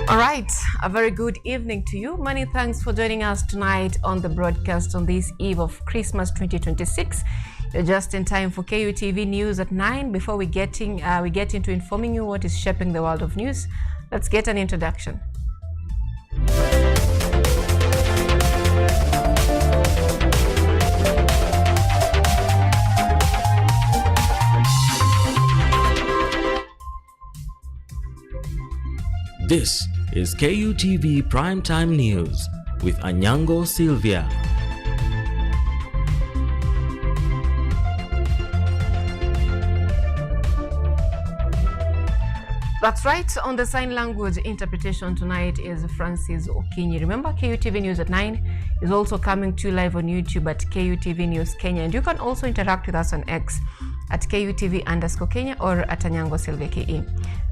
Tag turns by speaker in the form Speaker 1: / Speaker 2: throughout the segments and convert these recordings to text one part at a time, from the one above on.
Speaker 1: All right, a very good evening to you. Many thanks for joining us tonight on the broadcast on this eve of Christmas 2026. You're just in time for KUTV News at 9. Before we get into informing you what is shaping the world of news, let's get an introduction.
Speaker 2: This is KUTV Primetime News with Anyango, Sylvia.
Speaker 1: That's right. On the sign language interpretation tonight is Francis Okinyi. Remember, KUTV News at 9 is also coming to you live on YouTube at KUTV News Kenya. And you can also interact with us on X at KUTV_Kenya or at Anyango Sylvia KE.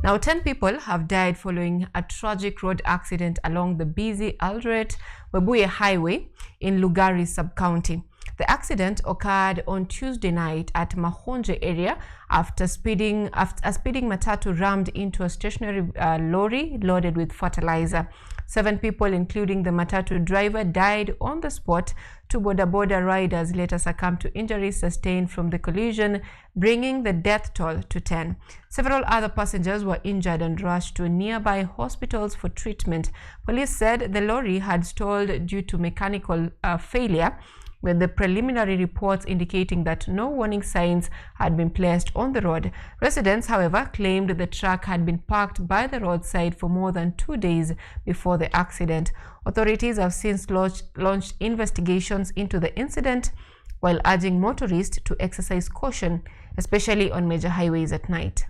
Speaker 1: Now, 10 people have died following a tragic road accident along the busy Eldoret-Webuye Highway in Lugari sub-county. The accident occurred on Tuesday night at Mahonje area after a speeding matatu rammed into a stationary lorry loaded with fertilizer. 7 people, including the matatu driver, died on the spot. 2 boda riders later succumbed to injuries sustained from the collision, bringing the death toll to 10. Several other passengers were injured and rushed to nearby hospitals for treatment. Police said the lorry had stalled due to mechanical failure, with the preliminary reports indicating that no warning signs had been placed on the road. Residents, however, claimed the truck had been parked by the roadside for more than 2 days before the accident. Authorities have since launched investigations into the incident, while urging motorists to exercise caution, especially on major highways at night.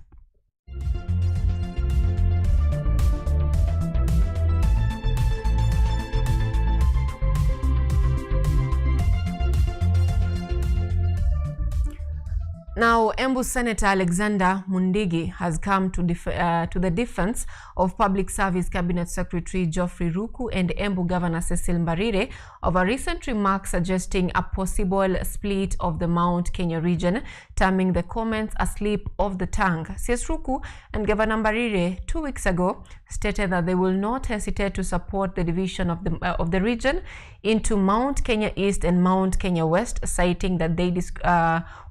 Speaker 1: Now, Embu Senator Alexander Mundigi has come to the defense of Public Service Cabinet Secretary Geoffrey Ruku and Embu Governor Cecil Mbarire of a recent remark suggesting a possible split of the Mount Kenya region, terming the comments a slip of the tongue. CS Ruku and Governor Mbarire 2 weeks ago stated that they will not hesitate to support the division of the region into Mount Kenya East and Mount Kenya West, citing that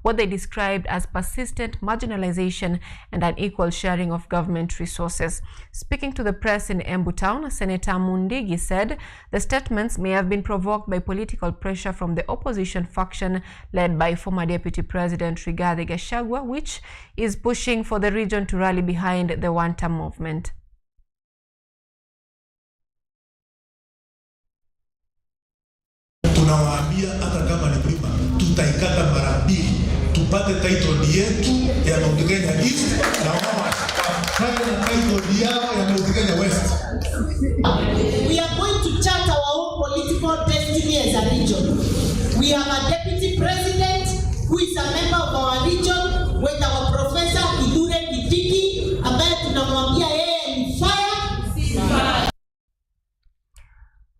Speaker 1: what they described as persistent marginalization and unequal sharing of government resources. Speaking to the press in Embu Town, Senator Mundigi said the statements may have been provoked by political pressure from the opposition faction led by former Deputy President Rigathi Gachagua, which is pushing for the region to rally behind the one-term movement.
Speaker 3: Tunawaambia hata kama ni prima tutaikata mara mbili tupate title yetu ya Mount Kenya East na wao wakafanya na title yao ya Mount Kenya West.
Speaker 4: We are going to chart our own political destiny as a region. We have a deputy president who is a member of our region with our Professor Kidure Kitiki ambaye tunamwambia yeye ni fire.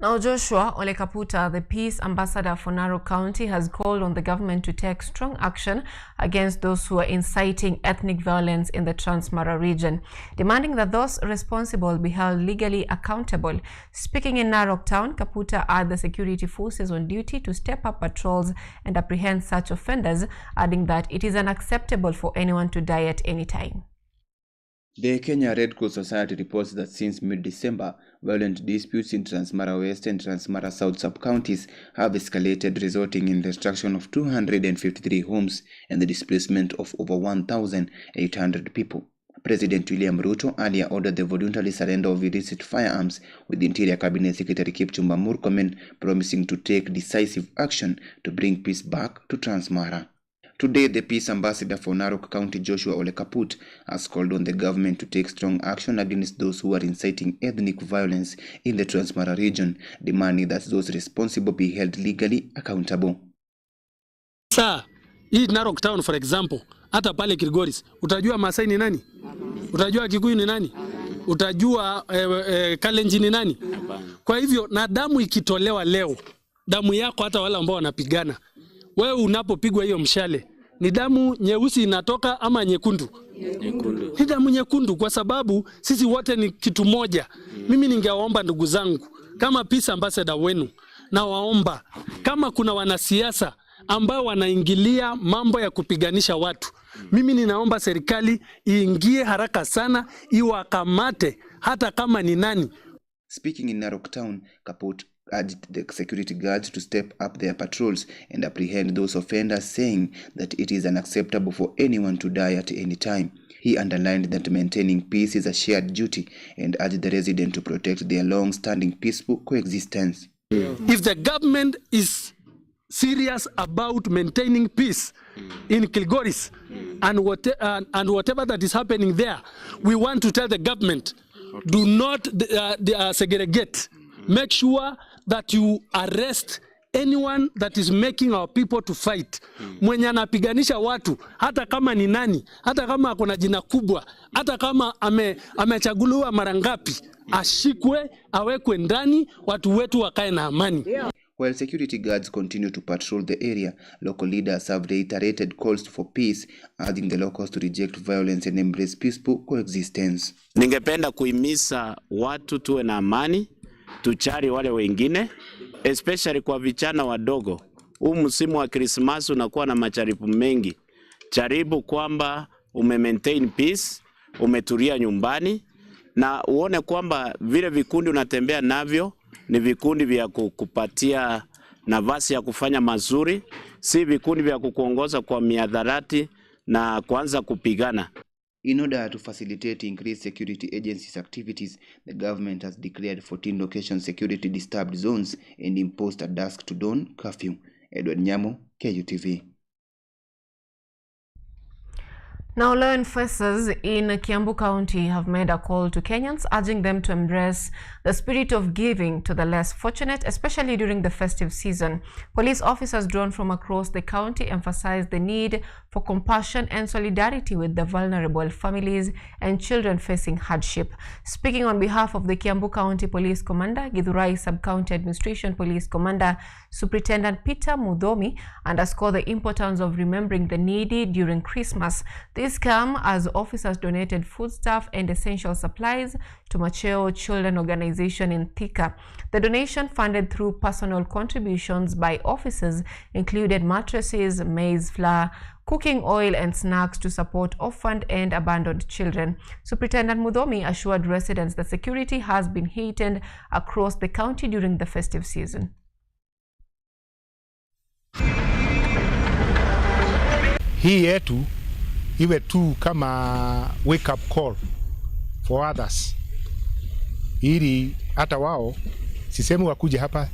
Speaker 1: Now, Joshua Ole Kaputa, the peace ambassador for Narok County, has called on the government to take strong action against those who are inciting ethnic violence in the Transmara region, demanding that those responsible be held legally accountable. Speaking in Narok Town, Kaputa urged the security forces on duty to step up patrols and apprehend such offenders, adding that it is unacceptable for anyone to die at any time.
Speaker 5: The Kenya Red Cross Society reports that since mid-December, violent disputes in Transmara West and Transmara South sub-counties have escalated, resulting in the destruction of 253 homes and the displacement of over 1,800 people. President William Ruto earlier ordered the voluntary surrender of illicit firearms, with the Interior Cabinet Secretary Kipchumba Murkomen promising to take decisive action to bring peace back to Transmara. Today, the Peace Ambassador for Narok County, Joshua Ole Kaput, has called on the government to take strong action against those who are inciting ethnic violence in the Transmara region, demanding that those responsible be held legally accountable.
Speaker 6: Sir, hii Narok Town for example, hata pale Kilgoris, utajua Masai ni nani? Utajua Kikuyu ni nani? Utajua Kalenjin ni nani? Kwa hivyo, na damu ikitolewa leo, damu yako hata wale ambao wanapigana, wewe unapopigwa hiyo mshale, ni damu nyeusi inatoka ama nyekundu? Ni damu nyekundu kwa sababu sisi wote ni kitu moja. Mimi ningewaomba ndugu zangu kama peace ambassador wenu, na waomba kama kuna wanasiasa ambao wanaingilia mambo ya kupiganisha watu, mimi ninaomba serikali iingie haraka sana, iwakamate hata kama ni nani.
Speaker 5: Speaking in Narok Town, Kaput urged the security guards to step up their patrols and apprehend those offenders, saying that it is unacceptable for anyone to die at any time. He underlined that maintaining peace is a shared duty and urged the residents to protect their long-standing peaceful coexistence.
Speaker 6: If the government is serious about maintaining peace in Kilgoris and whatever that is happening there, we want to tell the government, do not segregate. Make sure that you arrest anyone that is making our people to fight. Mwenye anapiganisha watu, hata kama ni nani, hata kama akona jina kubwa, hata kama amechaguliwa mara ngapi, ashikwe, awekwe ndani, watu wetu wakae na amani.
Speaker 5: While security guards continue to patrol the area, local leaders have reiterated calls for peace, urging the locals to reject violence and embrace peaceful coexistence.
Speaker 7: Ningependa kuhimiza watu tuwe na amani, tuchari wale wengine, especially kwa vijana wadogo. Huu msimu wa Christmas unakuwa na majaribu mengi. Jaribu kwamba maintain peace, umetulia nyumbani, na uone kwamba vile vikundi unatembea navyo ni vikundi vya kukupatia nafasi ya kufanya mazuri, si vikundi vya kukuongoza kwa miadharati na kuanza kupigana.
Speaker 5: In order to facilitate increased security agencies' activities, the government has declared 14 location security disturbed zones and imposed a dusk to dawn curfew. Edward Nyamo, KUTV.
Speaker 1: Now, law enforcers in Kiambu County have made a call to Kenyans, urging them to embrace the spirit of giving to the less fortunate, especially during the festive season. Police officers drawn from across the county emphasized the need for compassion and solidarity with the vulnerable families and children facing hardship. Speaking on behalf of the Kiambu County Police Commander, Githurai Sub-County Administration Police Commander, Superintendent Peter Mudhomi underscored the importance of remembering the needy during Christmas. This came as officers donated foodstuff and essential supplies to Macheo Children Organization in Thika. The donation, funded through personal contributions by officers, included mattresses, maize flour, cooking oil and snacks to support orphaned and abandoned children. Superintendent Mudhomi assured residents that security has been heightened across the county during the festive season.
Speaker 8: Hii yetu iwe tu kama wake up call for others, ili hata wao sisemi wakuje hapa.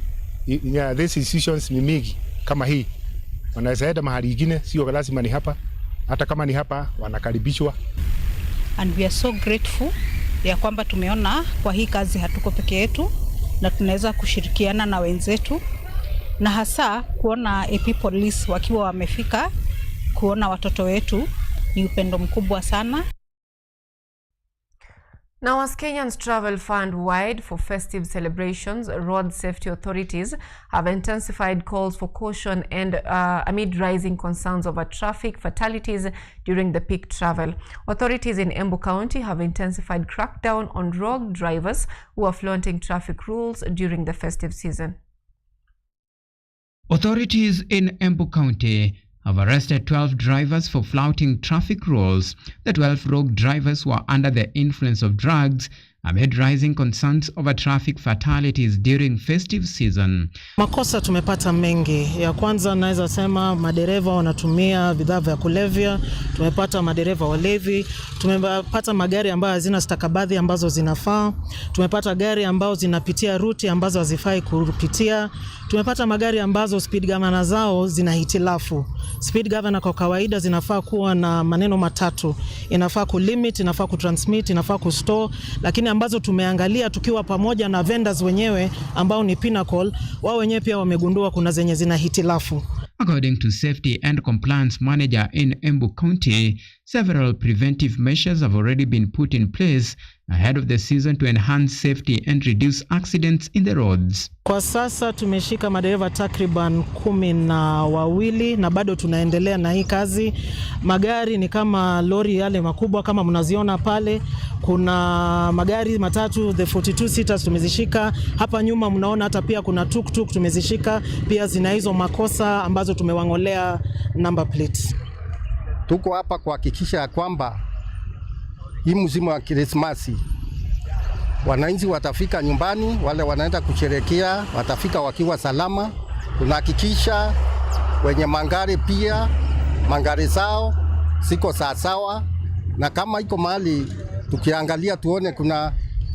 Speaker 8: These decisions ni mingi kama hii, wanaweza enda mahali ingine, sio lazima ni hapa. Hata kama ni hapa wanakaribishwa.
Speaker 9: And we are so grateful ya kwamba tumeona kwa hii kazi hatuko peke yetu na tunaweza kushirikiana na wenzetu, na hasa kuona AP Police wakiwa wamefika kuona watoto wetu ni upendo mkubwa sana.
Speaker 1: Now, as Kenyans travel far-wide for festive celebrations, road safety authorities have intensified calls for caution and amid rising concerns over traffic fatalities during the peak travel. Authorities in Embu County have intensified crackdown on rogue drivers who are flaunting traffic rules during the festive season.
Speaker 10: Authorities in Embu County have arrested 12 drivers for flouting traffic rules. The 12 rogue drivers were under the influence of drugs amid rising concerns over traffic fatalities during festive season.
Speaker 11: Makosa tumepata mengi. Ya kwanza naweza sema madereva wanatumia bidhaa vya kulevya, tumepata madereva walevi, tumepata magari ambayo hazina stakabadhi ambazo zinafaa, tumepata gari ambazo zinapitia ruti ambazo hazifai kupitia, tumepata magari ambazo speed governor zao zina hitilafu. Speed governor kwa kawaida zinafaa kuwa na maneno matatu. Inafaa kulimit, inafaa kutransmit, inafaa kustore, lakini ambazo tumeangalia tukiwa pamoja na vendors wenyewe ambao ni Pinnacle, wao wenyewe pia wamegundua kuna zenye zina hitilafu.
Speaker 10: According to Safety and Compliance Manager in Embu County, several preventive measures have already been put in place ahead of the season to enhance safety and reduce accidents in the roads.
Speaker 11: Kwa sasa tumeshika madereva takriban 12 na bado tunaendelea na hii kazi. Magari ni kama lori yale makubwa kama mnaziona pale. Kuna magari matatu, the 42 seaters tumezishika. Hapa nyuma mnaona hata pia kuna tuk-tuk tumezishika. Pia zina hizo makosa ambazo tumewangolea number plates.
Speaker 12: Tuko hapa kuhakikisha kwamba hii msimu wa Krismasi wananchi watafika nyumbani, wale wanaenda kusherehekea watafika wakiwa salama. Tunahakikisha wenye mangari pia mangari zao siko sawa, na kama iko mahali tukiangalia tuone kuna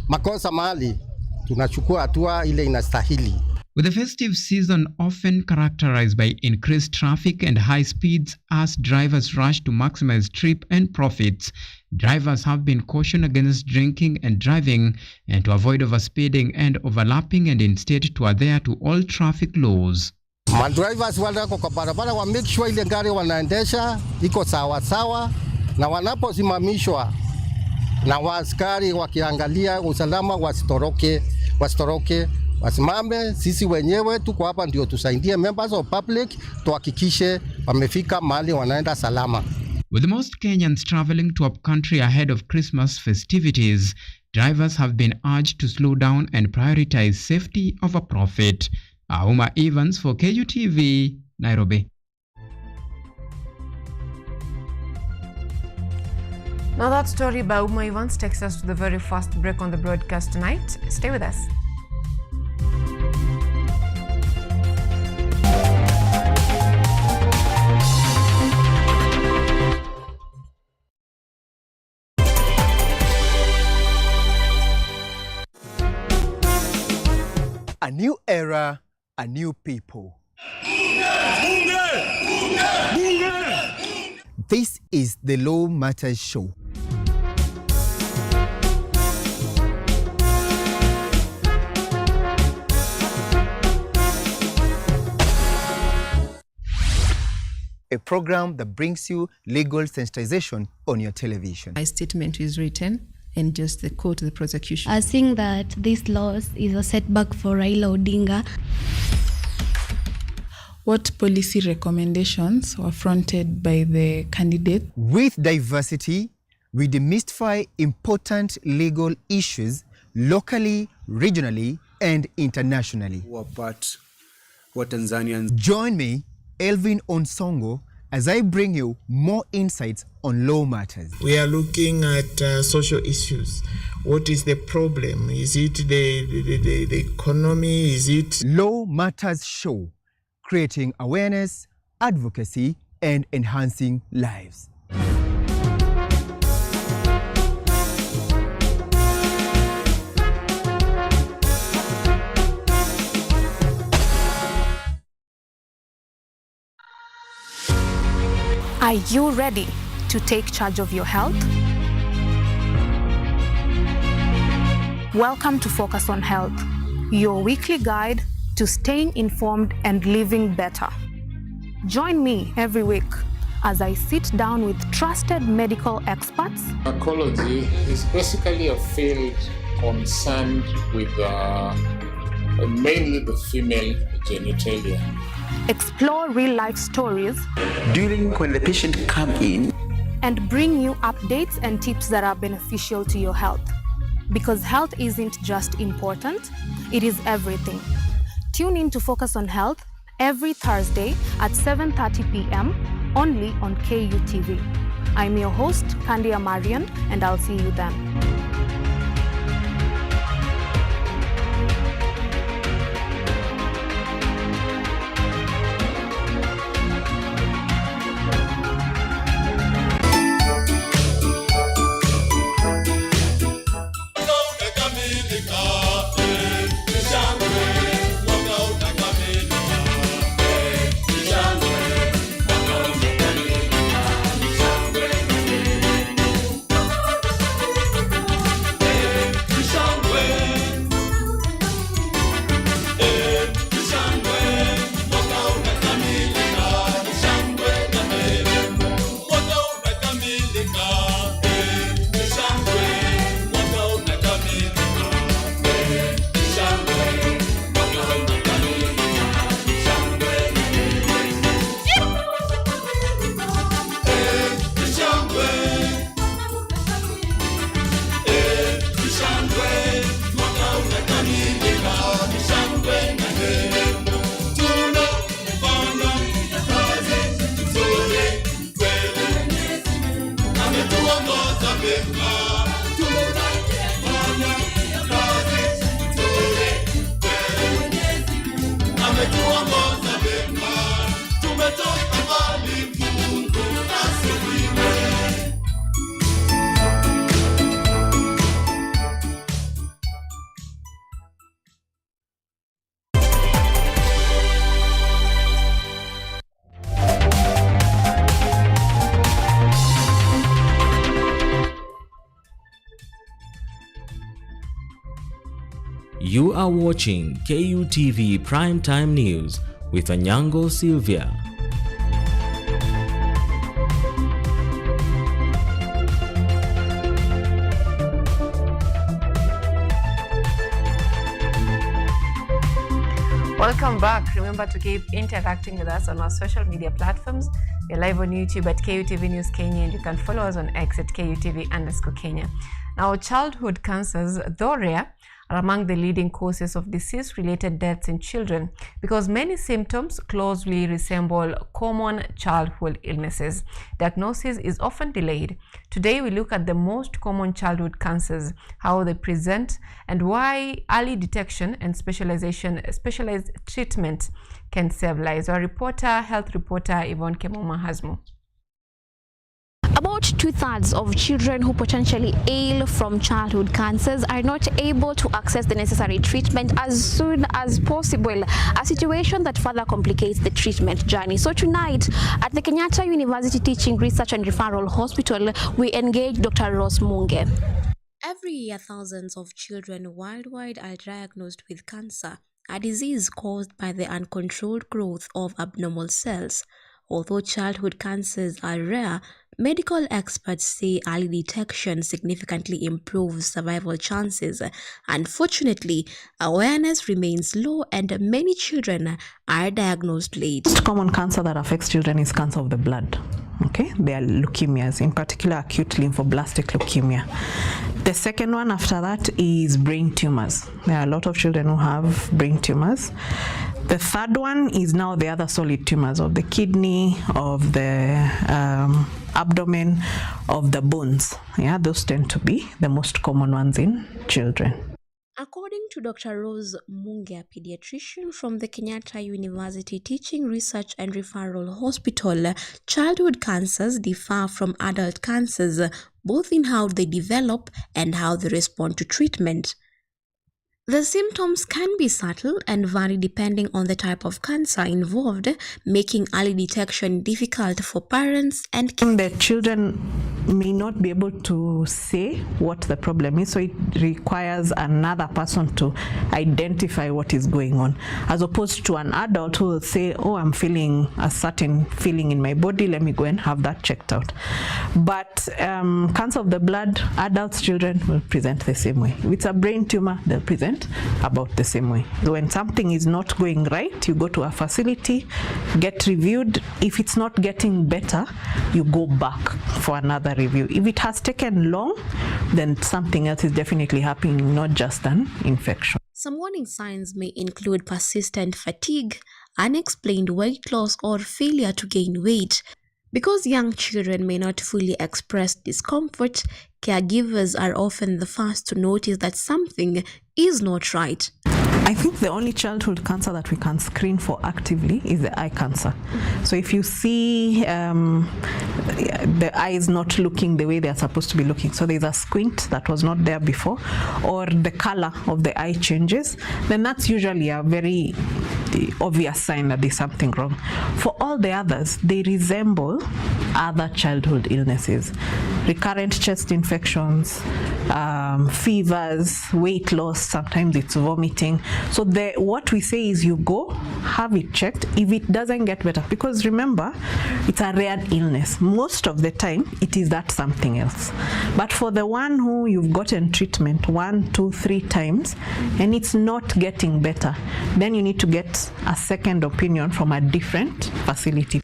Speaker 12: makosa mahali, tunachukua hatua ile inastahili.
Speaker 10: With the festive season often characterized by increased traffic and high speeds as drivers rush to maximize trip and profits, drivers have been cautioned against drinking and driving and to avoid overspeeding and overlapping and instead to adhere to all traffic laws.
Speaker 12: Drivers wale wako kwa barabara wa make sure ile gari wanaendesha iko sawa, na wanaposimamishwa na waaskari wakiangalia usalama wasitoroke, wasimame. Sisi wenyewe tuko hapa ndio tusaidie members of public tuhakikishe wamefika mahali wanaenda salama.
Speaker 10: With most Kenyans traveling to upcountry ahead of Christmas festivities, drivers have been urged to slow down and prioritize safety over profit. Auma Evans for KUTV, Nairobi.
Speaker 1: Now that story by Uma Evans takes us to the very first break on the broadcast tonight. Stay with us.
Speaker 13: A new era, a new people. This is the Law Matters Show. A program that brings you legal sensitization on your television.
Speaker 14: My statement is written and just the quote the prosecution.
Speaker 15: I think that this loss is a setback for Raila Odinga.
Speaker 14: What policy recommendations were fronted by the candidate?
Speaker 13: With diversity, we demystify important legal issues locally, regionally, and internationally.
Speaker 16: What Tanzanians?
Speaker 13: Join me, Elvin Onsongo, as I bring you more insights on law matters.
Speaker 17: We are looking at social issues. What is the problem? Is it the economy? Is it...
Speaker 13: Law Matters Show, creating awareness, advocacy, and enhancing lives.
Speaker 18: Are you ready to take charge of your health? Welcome to Focus on Health, your weekly guide to staying informed and living better. Join me every week as I sit down with trusted medical experts.
Speaker 19: Gynecology is basically a field concerned with mainly the female genitalia.
Speaker 18: Explore real-life stories
Speaker 20: during when the patient come in
Speaker 18: and bring you updates and tips that are beneficial to your health. Because health isn't just important, it is everything. Tune in to Focus on Health every Thursday at 7:30 p.m. only on KUTV. I'm your host, Kandia Marian, and I'll see you then.
Speaker 2: You are watching KUTV Primetime News with Anyango Sylvia.
Speaker 1: Welcome back. Remember to keep interacting with us on our social media platforms. We're live on YouTube at KUTV News Kenya, and you can follow us on X at KUTV_Kenya. Now, childhood cancers, though rare, are among the leading causes of disease-related deaths in children because many symptoms closely resemble common childhood illnesses. Diagnosis is often delayed. Today, we look at the most common childhood cancers, how they present, and why early detection and specialized treatment can save lives. Our health reporter Yvonne Kemoma has more.
Speaker 21: About 2/3 of children who potentially ail from childhood cancers are not able to access the necessary treatment as soon as possible, a situation that further complicates the treatment journey. So tonight, at the Kenyatta University Teaching Research and Referral Hospital, we engage Dr. Rose Munge. Every year, thousands of children worldwide are diagnosed with cancer, a disease caused by the uncontrolled growth of abnormal cells. Although childhood cancers are rare, medical experts say early detection significantly improves survival chances. Unfortunately, awareness remains low and many children are diagnosed late.
Speaker 22: The most common cancer that affects children is cancer of the blood. Okay, they are leukemias, in particular acute lymphoblastic leukemia. The second one after that is brain tumors. There are a lot of children who have brain tumors. The third one is now the other solid tumors of the kidney, of the abdomen, of the bones. Yeah, those tend to be the most common ones in children.
Speaker 21: According to Dr. Rose Munge, a pediatrician from the Kenyatta University Teaching Research and Referral Hospital, childhood cancers differ from adult cancers, both in how they develop and how they respond to treatment. The symptoms can be subtle and vary depending on the type of cancer involved, making early detection difficult for parents and
Speaker 22: the children may not be able to say what the problem is, so it requires another person to identify what is going on, as opposed to an adult who will say, oh, I'm feeling a certain feeling in my body, let me go and have that checked out. But cancer of the blood, adults, children will present the same way. If it's a brain tumor, they'll present about the same way. When something is not going right, you go to a facility, get reviewed. If it's not getting better, you go back for another review. If it has taken long, then something else is definitely happening, not just an infection.
Speaker 21: Some warning signs may include persistent fatigue, unexplained weight loss, or failure to gain weight. Because young children may not fully express discomfort, caregivers are often the first to notice that something is not right.
Speaker 22: I think the only childhood cancer that we can screen for actively is the eye cancer. So if you see the eyes not looking the way they are supposed to be looking, so there's a squint that was not there before, or the color of the eye changes, then that's usually a very obvious sign that there's something wrong. For all the others, they resemble other childhood illnesses. Recurrent chest infections, fevers, weight loss, sometimes it's vomiting. So what we say is you go, have it checked. If it doesn't get better, because remember, it's a rare illness. Most of the time, it is that something else. But for the one who you've gotten treatment 1, 2, 3 times, and it's not getting better, then you need to get a second opinion from a different facility.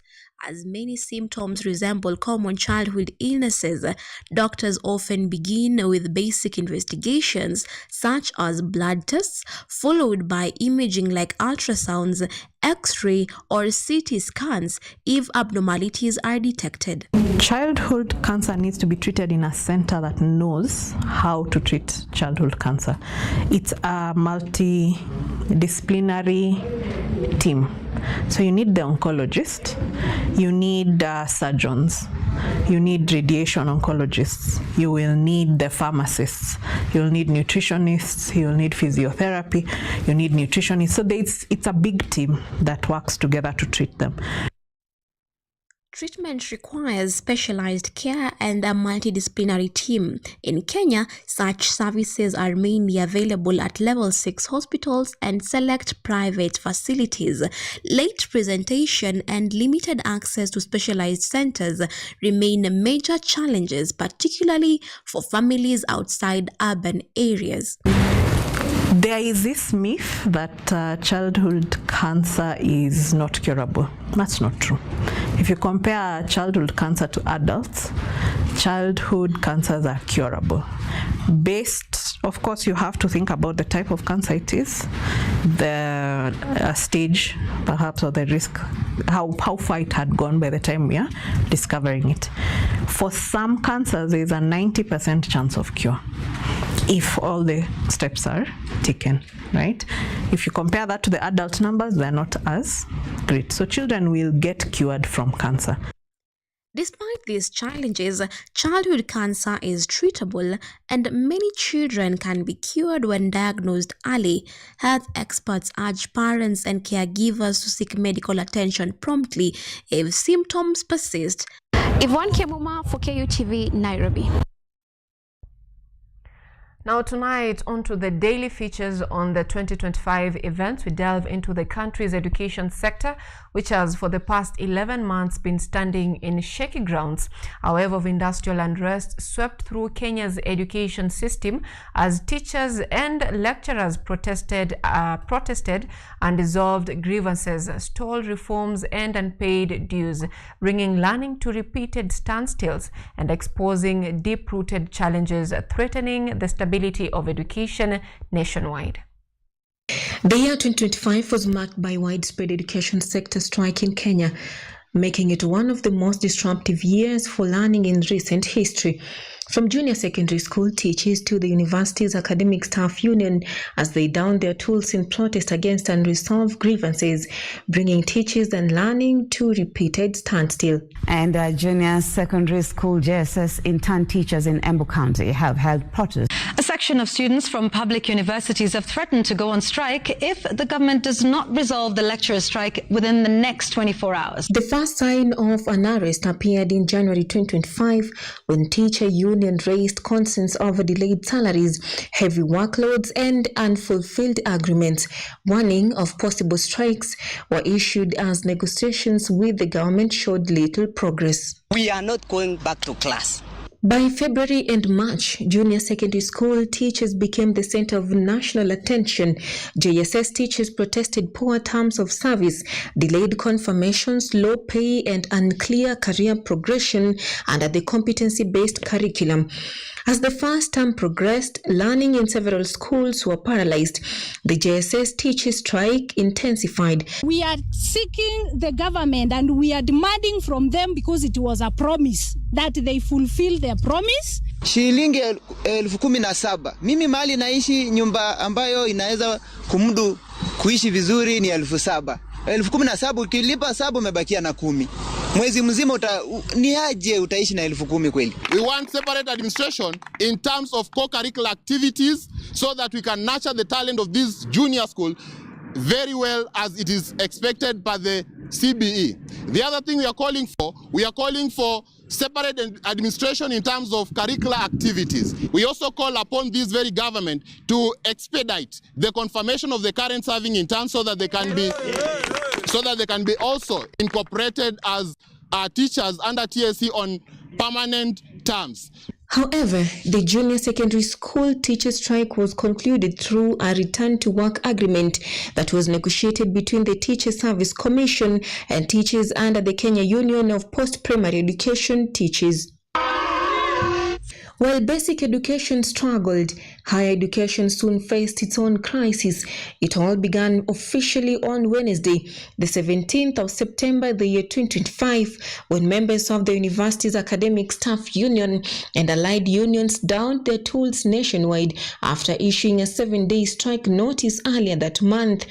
Speaker 21: As many symptoms resemble common childhood illnesses, doctors often begin with basic investigations such as blood tests, followed by imaging like ultrasounds
Speaker 3: X-ray, or CT scans if abnormalities are detected.
Speaker 22: Childhood cancer needs to be treated in a center that knows how to treat childhood cancer. It's a multidisciplinary team. So you need the oncologist, you need surgeons, you need radiation oncologists, you will need the pharmacists, you'll need nutritionists, you'll need physiotherapy, you need nutritionists. So it's a big team that works together to treat them.
Speaker 3: Treatment requires specialized care and a multidisciplinary team. In Kenya, such services are mainly available at level 6 hospitals and select private facilities. Late presentation and limited access to specialized centers remain major challenges, particularly for families outside urban areas.
Speaker 22: There is this myth that childhood cancer is not curable. That's not true. If you compare childhood cancer to adults, childhood cancers are curable. Of course, you have to think about the type of cancer it is, the stage, perhaps, or the risk, how far it had gone by the time we are discovering it. For some cancers, there is a 90% chance of cure if all the steps are taken, right? If you compare that to the adult numbers, they're not as great. So children will get cured from cancer.
Speaker 3: Despite these challenges, childhood cancer is treatable and many children can be cured when diagnosed early. Health experts urge parents and caregivers to seek medical attention promptly if symptoms persist.
Speaker 21: Yvonne Kemuma for KUTV, Nairobi.
Speaker 1: Now tonight, on to the daily features on the 2025 events. We delve into the country's education sector, which has for the past 11 months been standing in shaky grounds. A wave of industrial unrest swept through Kenya's education system as teachers and lecturers protested unresolved grievances, stalled reforms and unpaid dues, bringing learning to repeated standstills and exposing deep-rooted challenges threatening the stability of education nationwide.
Speaker 3: The year 2025 was marked by widespread education sector strike in Kenya, making it one of the most disruptive years for learning in recent history. From junior secondary school teachers to the university's academic staff union as they downed their tools in protest against unresolved grievances, bringing teachers and learning to repeated standstill.
Speaker 4: And junior secondary school JSS intern teachers in Embu County have held protests.
Speaker 23: A section of students from public universities have threatened to go on strike if the government does not resolve the lecturer strike within the next 24 hours.
Speaker 3: The first sign of an arrest appeared in January 2025 when teacher union raised concerns over delayed salaries, heavy workloads and unfulfilled agreements. Warning of possible strikes were issued as negotiations with the government showed little progress.
Speaker 24: We are not going back to class.
Speaker 3: By February and March, junior secondary school teachers became the center of national attention. JSS teachers protested poor terms of service, delayed confirmations, low pay, and unclear career progression under the competency-based curriculum. As the first term progressed, learning in several schools were paralyzed. The JSS teachers' strike intensified.
Speaker 25: We are seeking the government and we are demanding from them, because it was a promise, that they fulfill their promise.
Speaker 24: Shilingi 17,000. Mimi mahali naishi nyumba ambayo inaweza kumudu kuishi vizuri ni 7,000. 17,000 ukilipa 7 umebakia na 10. Mwezi mzima ni aje utaishi na 10,000 kweli?
Speaker 26: We want separate administration in terms of co-curricular activities so that we can nurture the talent of this junior school very well as it is expected by the CBE. The other thing we are calling for separate administration in terms of curricular activities. We also call upon this very government to expedite the confirmation of the current serving interns so that they can be also incorporated as teachers under TSC on permanent terms.
Speaker 3: However, the junior secondary school teachers' strike was concluded through a return to work agreement that was negotiated between the Teacher Service Commission and teachers under the Kenya Union of Post-Primary Education Teachers. While basic education struggled, higher education soon faced its own crisis. It all began officially on Wednesday, the 17th of September, the year 2025, when members of the university's academic staff union and allied unions downed their tools nationwide after issuing a 7-day strike notice earlier that month,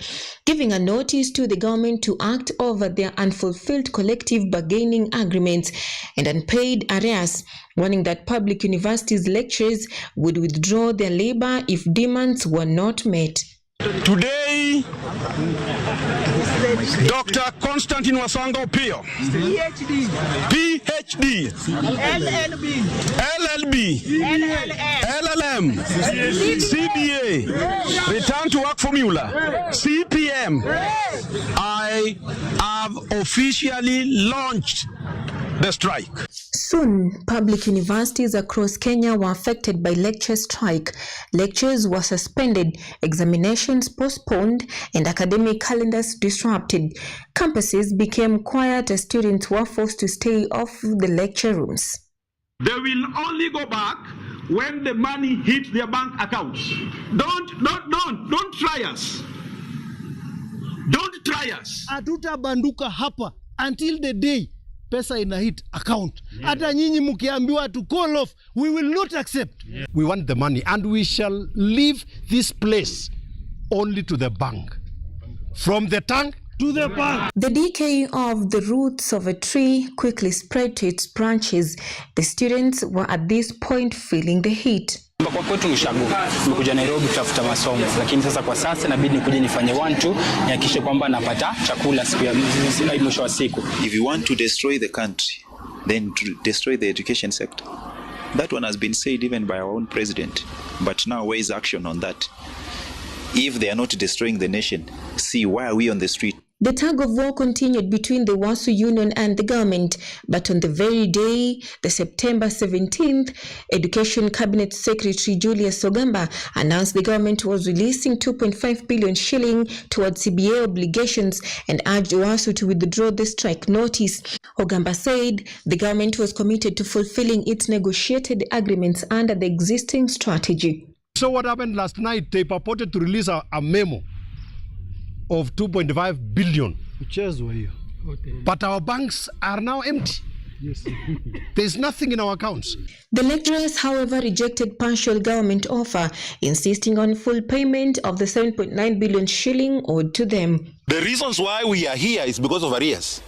Speaker 3: giving a notice to the government to act over their unfulfilled collective bargaining agreements and unpaid arrears, warning that public universities lecturers would withdraw their labor if demands were not met.
Speaker 5: Today, Dr. Constantine Wasonga Opio, PhD, LLB, LLM, CBA, Return to Work Formula, CPM. I have officially launched the strike.
Speaker 3: Soon, public universities across Kenya were affected by lecture strike. Lectures were suspended, examinations postponed, and academic calendars disrupted. Campuses became quiet as students were forced to stay off the lecture rooms.
Speaker 5: They will only go back when the money hits their bank accounts. Don't try us. Don't try us.
Speaker 6: Hatutabanduka hapa until the day pesa ina hit account. Hata nyinyi mkiambiwa to call off, we will not accept. We want the money and we shall leave this place only to the bank. From the tank to the bank.
Speaker 3: The decay of the roots of a tree quickly spread to its branches. The students were at this point feeling the heat.
Speaker 7: Kwa kwetu nimekuja Nairobi kutafuta masomo, lakini sasa kwa sasa inabidi nikuje nifanye 1-2 nihakikishe kwamba napata chakula siku ya mwisho wa siku.
Speaker 20: If you want to destroy the country, then to destroy the education sector. That one has been said even by our own president. But now where is action on that? If they are not destroying the nation, see, why are we on the street?
Speaker 3: The tug of war continued between the WASU union and the government, but on the very day, the September 17th, Education Cabinet Secretary Julius Ogamba announced the government was releasing 2.5 billion shilling towards CBA obligations and urged WASU to withdraw the strike notice. Ogamba said the government was committed to fulfilling its negotiated agreements under the existing strategy.
Speaker 6: So what happened last night, they purported to release a memo of 2.5 billion. But our banks are now empty. Yes. There's nothing in our accounts.
Speaker 3: The lecturers, however, rejected partial government offer, insisting on full payment of the 7.9 billion shilling owed to them.
Speaker 5: The reasons why we are here is because of arrears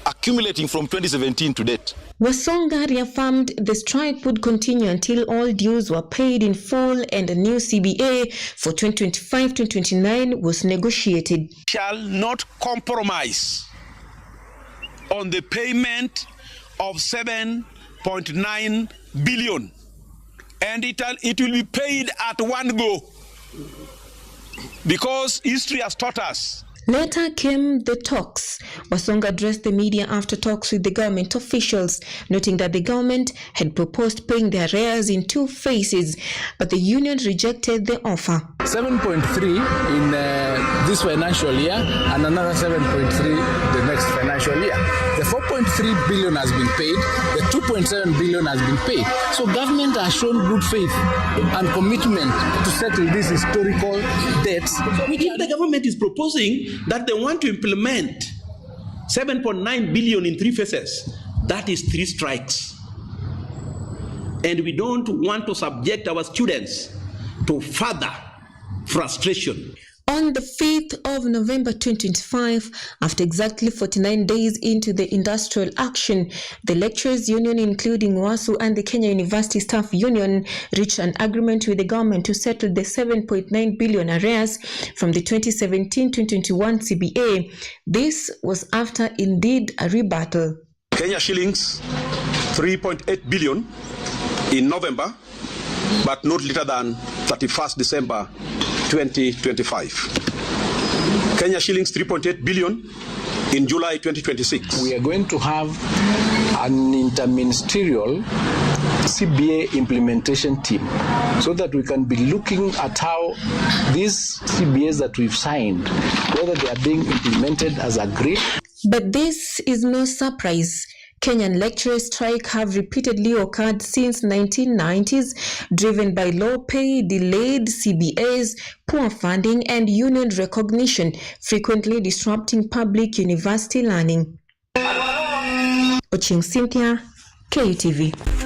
Speaker 5: accumulating from 2017 to date.
Speaker 3: Wasonga reaffirmed the strike would continue until all dues were paid in full and a new CBA for 2025-2029 was negotiated.
Speaker 5: Shall not compromise on the payment of 7.9 billion, and it will be paid at one go, because history has taught us.
Speaker 3: Later came the talks. Wasonga addressed the media after talks with the government officials, noting that the government had proposed paying the arrears in 2 phases, but the union rejected the offer.
Speaker 8: 7.3 in this financial year and another 7.3 the next financial year. The 4.3 billion has been paid, the 2.7 billion has been paid. So government has shown good faith and commitment to settle these historical debts.
Speaker 5: If the government is proposing that they want to implement 7.9 billion in 3 phases, that is 3 strikes. And we don't want to subject our students to further frustration.
Speaker 3: On the 5th of November 2025, after exactly 49 days into the industrial action, the lecturers union, including WASU and the Kenya University Staff Union, reached an agreement with the government to settle the 7.9 billion arrears from the 2017-2021 CBA. This was after indeed a rebuttal.
Speaker 5: Kenya shillings 3.8 billion in November, but not later than 31st December 2025. Kenya shillings 3.8 billion in July 2026.
Speaker 8: We are going to have an interministerial CBA implementation team so that we can be looking at how these CBAs that we've signed, whether they are being implemented as agreed.
Speaker 3: But this is no surprise. Kenyan lecturers' strike have repeatedly occurred since 1990s, driven by low pay, delayed CBAs, poor funding, and union recognition, frequently disrupting public university learning. Oching Cynthia, KUTV.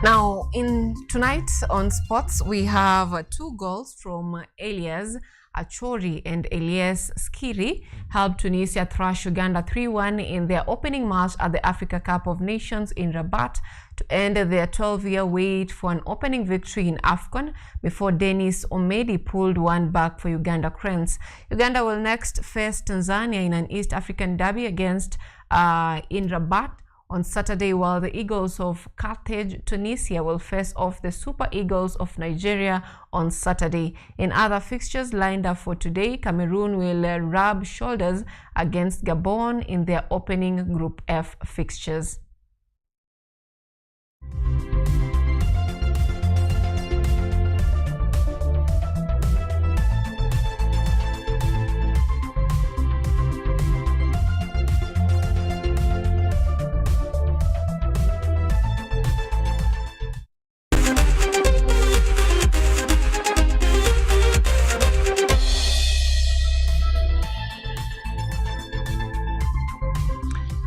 Speaker 1: Now, in tonight on sports, we have 2 goals from Elias Achori and Elias Skiri helped Tunisia thrash Uganda 3-1 in their opening match at the Africa Cup of Nations in Rabat to end their 12-year wait for an opening victory in AFCON before Dennis Omedi pulled one back for Uganda Cranes. Uganda will next face Tanzania in an East African derby against in Rabat on Saturday, while the Eagles of Carthage, Tunisia will face off the Super Eagles of Nigeria on Saturday. In other fixtures lined up for today, Cameroon will rub shoulders against Gabon in their opening Group F fixtures.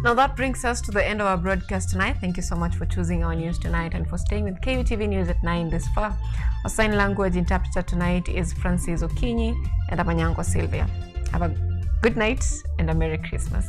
Speaker 1: Now that brings us to the end of our broadcast tonight. Thank you so much for choosing our news tonight and for staying with KUTV News at 9 this far. Our sign language interpreter tonight is Francis Okinyi and I'm Anyango Sylvia. Have a good night and a Merry Christmas.